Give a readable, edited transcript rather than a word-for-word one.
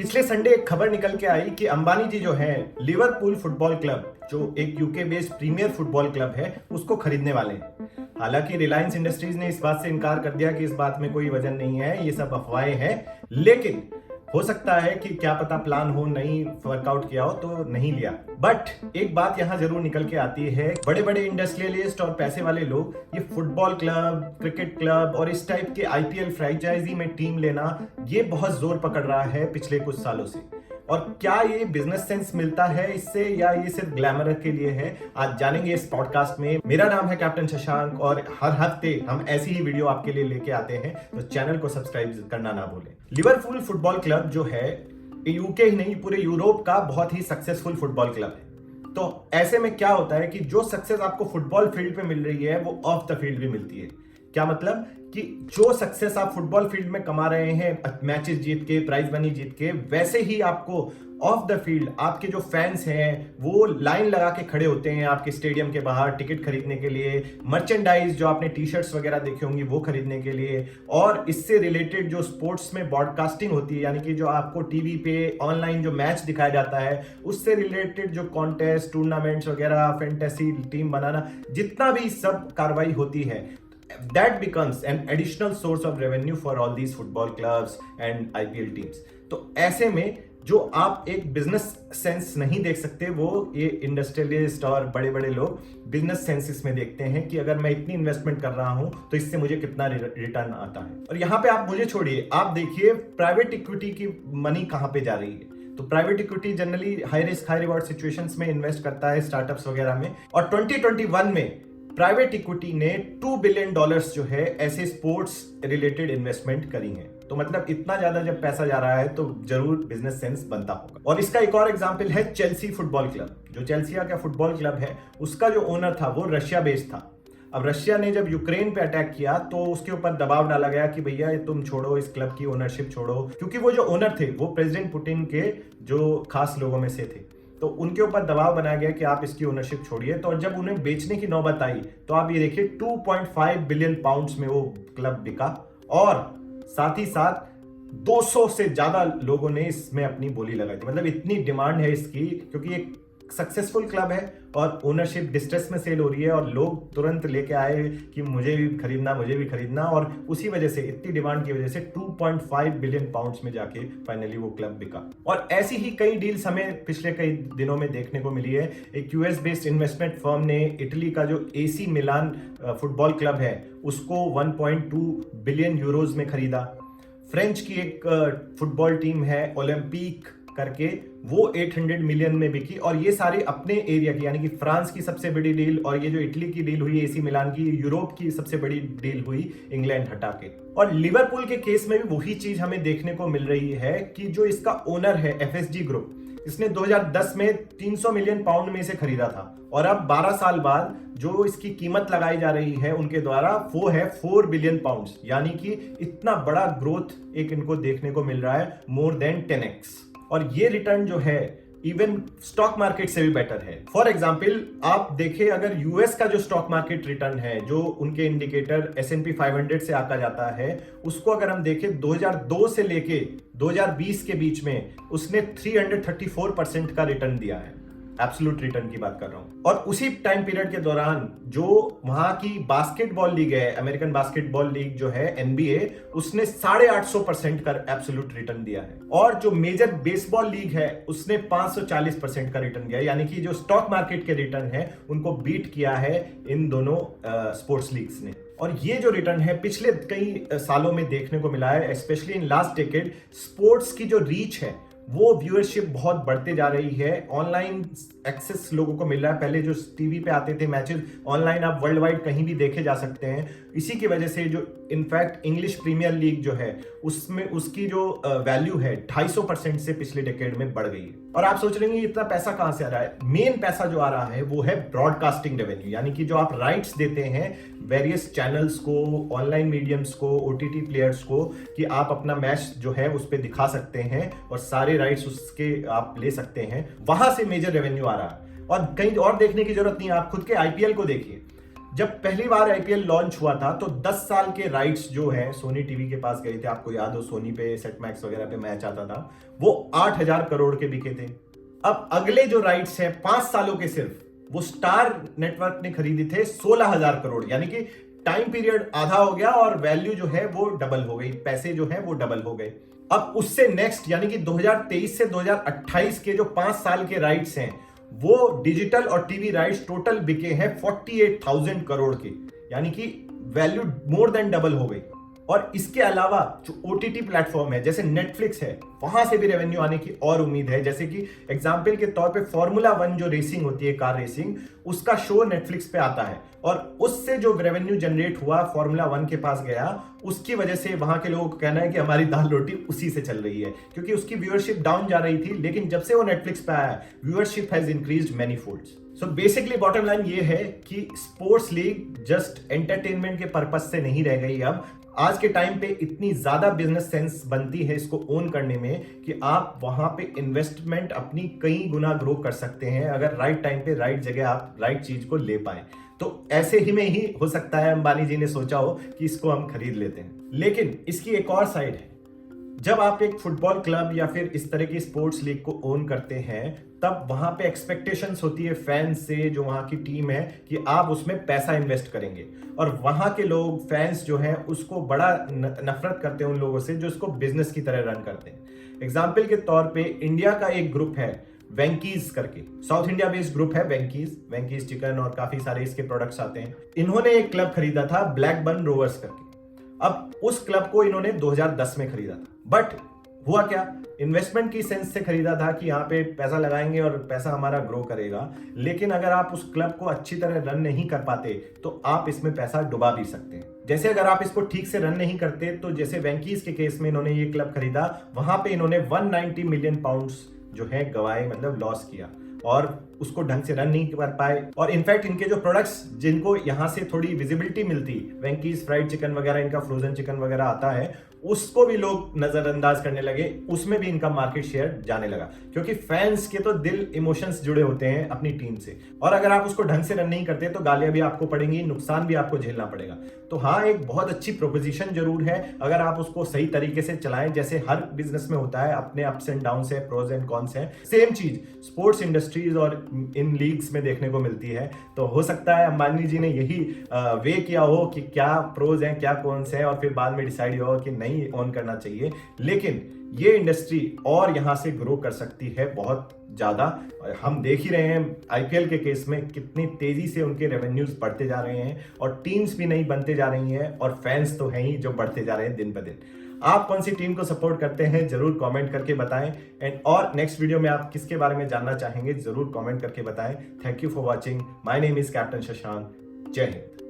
पिछले संडे एक खबर निकल के आई कि अंबानी जी जो है लिवरपूल फुटबॉल क्लब, जो एक UK based premier football club है, उसको खरीदने वाले हैं। हालांकि रिलायंस इंडस्ट्रीज ने इस बात से इनकार कर दिया कि इस बात में कोई वजन नहीं है, ये सब अफवाहें हैं। लेकिन हो सकता है कि क्या पता प्लान हो, नहीं वर्कआउट किया हो तो नहीं लिया। बट एक बात यहां जरूर निकल के आती है, बड़े बड़े इंडस्ट्रियलिस्ट और पैसे वाले लोग ये फुटबॉल क्लब, क्रिकेट क्लब और इस टाइप के आईपीएल फ्रेंचाइजी में टीम लेना, ये बहुत जोर पकड़ रहा है पिछले कुछ सालों से। और क्या ये बिजनेस सेंस मिलता है इससे, या ये सिर्फ ग्लैमर के लिए है, आज जानेंगे इस पॉडकास्ट में। मेरा नाम है कैप्टन शशांक और हर हफ्ते हम ऐसी ही वीडियो आपके लिए लेके आते हैं, तो चैनल को सब्सक्राइब करना ना भूलें। लिवरपूल फुटबॉल क्लब जो है यूके ही नहीं पूरे यूरोप का बहुत ही सक्सेसफुल फुटबॉल क्लब है। तो ऐसे में क्या होता है कि जो सक्सेस आपको फुटबॉल फील्ड पे मिल रही है वो ऑफ द फील्ड भी मिलती है। क्या मतलब कि जो सक्सेस आप फुटबॉल फील्ड में कमा रहे हैं, मैचेस जीत के, प्राइज मनी जीत के, वैसे ही आपको ऑफ द फील्ड आपके जो फैंस हैं वो लाइन लगा के खड़े होते हैं आपके स्टेडियम के बाहर टिकट खरीदने के लिए, मर्चेंडाइज जो आपने टी शर्ट्स वगैरह देखे होंगी वो खरीदने के लिए, और इससे रिलेटेड जो स्पोर्ट्स में ब्रॉडकास्टिंग होती है, यानी कि जो आपको टीवी पे ऑनलाइन जो मैच दिखाया जाता है उससे रिलेटेड जो कॉन्टेस्ट, टूर्नामेंट्स वगैरह, फैंटेसी टीम बनाना, जितना भी सब कार्रवाई होती है, that becomes an additional source of revenue for all these football clubs and IPL teams। तो ऐसे में जो आप एक बिजनेस सेंस नहीं देख सकते, वो ये इंडस्ट्रियलिस्ट और बड़े बड़े लोग बिजनेस सेंसेस में देखते हैं कि अगर मैं इतनी इन्वेस्टमेंट कर रहा हूं तो इससे मुझे कितना रिटर्न आता है। और यहाँ पे आप मुझे छोड़िए, आप देखिए प्राइवेट इक्विटी की मनी कहाँ पे जा रही है। तो private equity generally high risk high reward situations में इन्वेस्ट करता है, स्टार्टअप्स वगैरह में। और 2021 में प्राइवेट इक्विटी ने $2 बिलियन जो है ऐसे स्पोर्ट्स रिलेटेड इन्वेस्टमेंट करी है। तो मतलब इतना ज्यादा जब पैसा जा रहा है तो जरूर बिजनेस सेंस बनता होगा। और इसका एक और एग्जांपल है चेल्सी फुटबॉल क्लब। जो चेल्सिया का फुटबॉल क्लब है उसका जो ओनर था वो रशिया बेस्ड था। अब रशिया ने जब यूक्रेन पे अटैक किया तो उसके ऊपर दबाव डाला गया कि भैया तुम छोड़ो, इस क्लब की ओनरशिप छोड़ो, क्योंकि वो जो ओनर थे वो प्रेसिडेंट पुतिन के जो खास लोगों में से थे। तो उनके ऊपर दबाव बनाया गया कि आप इसकी ओनरशिप छोड़िए। तो जब उन्हें बेचने की नौबत आई तो आप ये देखिए 2.5 बिलियन पाउंड्स में वो क्लब बिका, और साथ ही साथ 200 से ज्यादा लोगों ने इसमें अपनी बोली लगाई थी। मतलब इतनी डिमांड है इसकी, क्योंकि एक सक्सेसफुल क्लब है और ओनरशिप डिस्ट्रेस में सेल हो रही है और लोग तुरंत लेके आए कि मुझे भी खरीदना, और उसी वजह से, इतनी डिमांड की वजह से 2.5 बिलियन पाउंड्स में जाके फाइनली वो क्लब बिका। और ऐसी ही कई डील्स हमें पिछले कई दिनों में देखने को मिली है। एक यूएस बेस्ड इन्वेस्टमेंट फर्म ने इटली का जो एसी मिलान फुटबॉल क्लब है उसको 1.2 बिलियन यूरोज में खरीदा। फ्रेंच की एक फुटबॉल टीम है ओलंपिक करके, वो 800 मिलियन में बिकी। और ये सारे अपने एरिया की, यानी कि फ्रांस की सबसे बड़ी डील, और ये जो इटली की डील हुई एसी मिलान की, यूरोप की सबसे बड़ी डील हुई इंग्लैंड हटा के। और लिवरपूल के केस में भी वही चीज हमें देखने को मिल रही है कि जो इसका ओनर है एफएसजी ग्रुप, इसने 2010 में 300 मिलियन पाउंड में इसे खरीदा था, और अब 12 साल बाद जो इसकी कीमत लगाई जा रही है उनके द्वारा वो है 4 बिलियन पाउंड्स। यानी कि इतना बड़ा ग्रोथ एक इनको देखने को मिल रहा है, मोर देन 10x। और ये रिटर्न जो है इवन स्टॉक मार्केट से भी बेटर है। फॉर एग्जाम्पल आप देखें, अगर यूएस का जो स्टॉक मार्केट रिटर्न है, जो उनके इंडिकेटर S&P 500 से आका जाता है, उसको अगर हम देखें 2002 से लेके 2020 के बीच में उसने 334% का रिटर्न दिया है। एब्सोल्यूट रिटर्न की बात कर रहा हूं। और उसी टाइम पीरियड के दौरान जो वहां की बास्केटबॉल लीग है, अमेरिकन बास्केटबॉल लीग जो है NBA, उसने 850% का एब्सोल्यूट रिटर्न दिया है। और जो मेजर बेसबॉल लीग है उसने 540% का रिटर्न दिया है। यानी कि जो स्टॉक मार्केट के रिटर्न है उनको बीट किया है इन दोनों स्पोर्ट्स लीग्स ने। और ये जो रिटर्न है पिछले कई सालों में देखने को मिला है, specially in last decade. Sports की जो रीच है, वो व्यूअरशिप बहुत बढ़ते जा रही है। ऑनलाइन एक्सेस लोगों को मिल रहा है। पहले जो टीवी पे आते थे मैचेस, ऑनलाइन आप वर्ल्ड वाइड कहीं भी देखे जा सकते हैं। इसी की वजह से जो इनफैक्ट इंग्लिश प्रीमियर लीग जो है उसमें उसकी जो वैल्यू है 250% से पिछले डेकेड में बढ़ गई है। और आप सोच रहे हैं इतना पैसा कहां से आ रहा है? मेन पैसा जो आ रहा है वो है ब्रॉडकास्टिंग रेवेन्यू, यानी कि जो आप राइट्स देते हैं वेरियस चैनल्स को, ऑनलाइन मीडियम्स को, ओटीटी प्लेयर्स को, कि आप अपना मैच जो है उस पर दिखा सकते हैं और सारे राइट्स उसके आप ले सकते हैं। वहां से मेजर रेवेन्यू आ रहा है। और कहीं और देखने की जरूरत नहीं है, आप खुद के आईपीएल को देखिए। जब पहली बार आईपीएल लॉन्च हुआ था तो 10 साल के राइट्स जो हैं सोनी टीवी के पास गए थे। आपको याद हो, सोनी पे सेट मैक्स वगैरह पे मैच आता था, वो 8,000 करोड़ के बिके थे। अब अगले जो राइट्स हैं 5 सालों के सिर्फ, वो स्टार नेटवर्क ने खरीदे थे 16,000 करोड़, यानी कि टाइम पीरियड आधा हो गया और वैल्यू जो है वो डबल हो गई, पैसे जो है वो डबल हो गए। अब उससे नेक्स्ट यानी कि 2023 से 2028 के जो 5 साल के राइट्स हैं, वो डिजिटल और टीवी राइट्स टोटल बिके हैं 48,000 करोड़ के, यानी कि वैल्यू मोर देन डबल हो गई। और इसके अलावा जो ओटीटी प्लेटफॉर्म है जैसे नेटफ्लिक्स है, वहां से भी रेवेन्यू आने की और उम्मीद है। जैसे कि एग्जांपल के तौर पे फॉर्मूला 1 जो रेसिंग होती है, कार रेसिंग, उसका शो नेटफ्लिक्स पे आता है और उससे जो रेवेन्यू जनरेट हुआ फॉर्मूला 1 के पास गया, उसकी वजह से वहां के लोगों को कहना है कि हमारी दाल रोटी उसी से चल रही है, क्योंकि उसकी व्यूअरशिप डाउन जा रही थी, लेकिन जब से वो नेटफ्लिक्स पे आया viewership has increased many folds. So basically bottom line ये है कि स्पोर्ट्स लीग जस्ट एंटरटेनमेंट के पर्पस से नहीं रह गई। अब आज के टाइम पे इतनी ज्यादा बिजनेस सेंस बनती है इसको ओन करने में कि आप वहां पे इन्वेस्टमेंट अपनी कई गुना ग्रो कर सकते हैं, अगर राइट टाइम पे राइट जगह आप राइट चीज को ले पाए। तो ऐसे ही में ही हो सकता है अंबानी जी ने सोचा हो कि इसको हम खरीद लेते हैं। लेकिन इसकी एक और साइड है, जब आप एक फुटबॉल क्लब या फिर इस तरह की स्पोर्ट्स लीग को ओन करते हैं, तब वहां पे एक्सपेक्टेशंस होती है फैंस से, जो वहां की टीम है, कि आप उसमें पैसा इन्वेस्ट करेंगे। और वहां के लोग, फैंस जो हैं, उसको बड़ा नफरत करते हैं उन लोगों से जो इसको बिजनेस की तरह रन करते हैं। एग्जाम्पल के तौर पे इंडिया का एक ग्रुप है वेंकीज करके, साउथ इंडिया बेस्ड ग्रुप है वेंकीज चिकन और काफी सारे इसके प्रोडक्ट्स आते हैं। इन्होंने एक क्लब खरीदा था ब्लैकबर्न रोवर्स करके। अब उस क्लब को इन्होंने 2010 में खरीदा था, बट हुआ क्या, इन्वेस्टमेंट की सेंस से खरीदा था कि यहाँ पे पैसा लगाएंगे और पैसा हमारा ग्रो करेगा। लेकिन अगर आप उस क्लब को अच्छी तरह रन नहीं कर पाते तो आप इसमें पैसा डुबा भी सकते हैं। जैसे अगर आप इसको ठीक से रन नहीं करते, तो जैसे वेंकीज के केस में इन्होंने ये क्लब खरीदा, वहां पे इन्होंने 190 मिलियन पाउंड्स जो है गवाए, मतलब लॉस किया, और उसको ढंग से रन नहीं कर पाए। और इनफैक्ट इनके जो प्रोडक्ट्स जिनको यहाँ से थोड़ी विजिबिलिटी मिलती, वेंकीज फ्राइड चिकन वगैरह, इनका फ्रोजन चिकन वगैरह आता है, उसको भी लोग नजरअंदाज करने लगे, उसमें भी इनका मार्केट शेयर जाने लगा, क्योंकि फैंस के तो दिल इमोशंस जुड़े होते हैं अपनी टीम से, और अगर आप उसको ढंग से रन नहीं करते तो गालियां भी आपको पड़ेंगी, नुकसान भी आपको झेलना पड़ेगा। तो हाँ, एक बहुत अच्छी प्रोपोजिशन जरूर है अगर आप उसको सही तरीके से चलाएं। जैसे हर बिजनेस में होता है, अपने अप्स एंड डाउन्स है, प्रोज एंड कॉन्स है, सेम चीज स्पोर्ट्स इंडस्ट्रीज और इन लीग्स में देखने को मिलती है। तो हो सकता है अंबानी जी ने यही वे किया हो कि क्या प्रोज हैं क्या कॉन्स हैं, और फिर बाद में डिसाइड हुआ कि नहीं ऑन करना चाहिए। लेकिन ये इंडस्ट्री और यहां से ग्रो कर सकती है बहुत ज्यादा। हम देख ही रहे हैं आईपीएल के केस में कितनी तेजी से उनके रेवेन्यूज बढ़ते जा रहे हैं, और टीम्स भी नहीं बनते जा रही हैं, और फैंस तो हैं ही जो बढ़ते जा रहे हैं दिन ब दिन। आप कौन सी टीम को सपोर्ट करते हैं जरूर कमेंट करके बताएं, और नेक्स्ट वीडियो में आप किसके बारे में जानना चाहेंगे जरूर कमेंट करके बताएं। Thank you for watching. My name is captain Shashank. जय हिंद।